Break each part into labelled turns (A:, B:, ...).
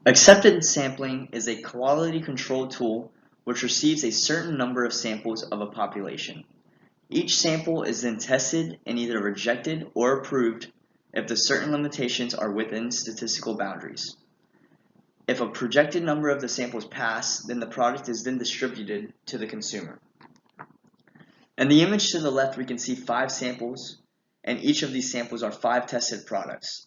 A: Acceptance sampling is a quality control tool which receives a certain number of samples of a population. Each sample is then tested and either rejected or approved if the certain limitations are within statistical boundaries. If a projected number of the samples pass, then the product is then distributed to the consumer. In the image to the left, we can see 5 samples, and each of these samples are 5 tested products.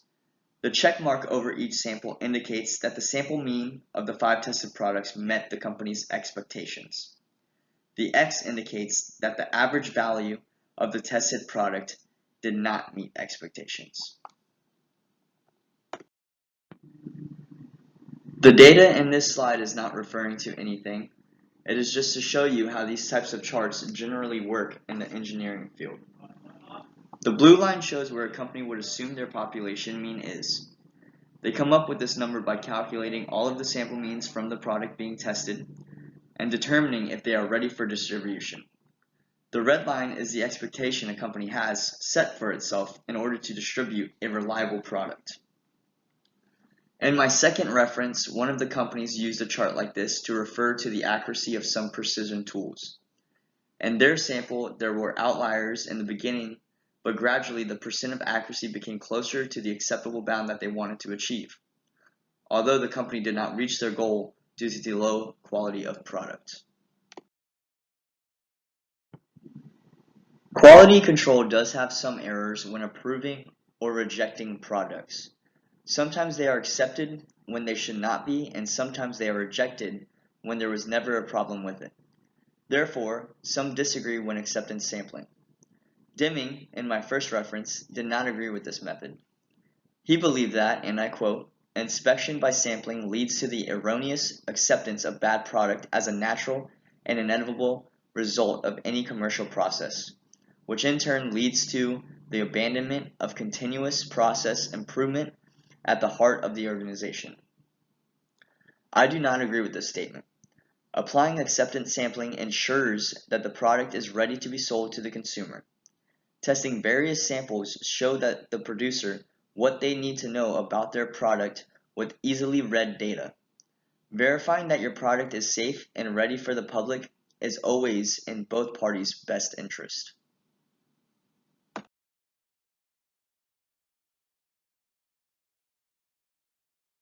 A: The check mark over each sample indicates that the sample mean of the 5 tested products met the company's expectations. The X indicates that the average value of the tested product did not meet expectations. The data in this slide is not referring to anything. It is just to show you how these types of charts generally work in the engineering field. The blue line shows where a company would assume their population mean is. They come up with this number by calculating all of the sample means from the product being tested and determining if they are ready for distribution. The red line is the expectation a company has set for itself in order to distribute a reliable product. In my second reference, one of the companies used a chart like this to refer to the accuracy of some precision tools. In their sample, there were outliers in the beginning, but gradually the percent of accuracy became closer to the acceptable bound that they wanted to achieve, although the company did not reach their goal due to the low quality of product. Quality control does have some errors when approving or rejecting products. Sometimes they are accepted when they should not be, and sometimes they are rejected when there was never a problem with it. Therefore, some disagree when acceptance sampling. Deming, in my first reference, did not agree with this method. He believed that, and I quote, "Inspection by sampling leads to the erroneous acceptance of bad product as a natural and inevitable result of any commercial process, which in turn leads to the abandonment of continuous process improvement at the heart of the organization." I do not agree with this statement. Applying acceptance sampling ensures that the product is ready to be sold to the consumer. Testing various samples show that the producer what they need to know about their product with easily read data. Verifying that your product is safe and ready for the public is always in both parties' best interest.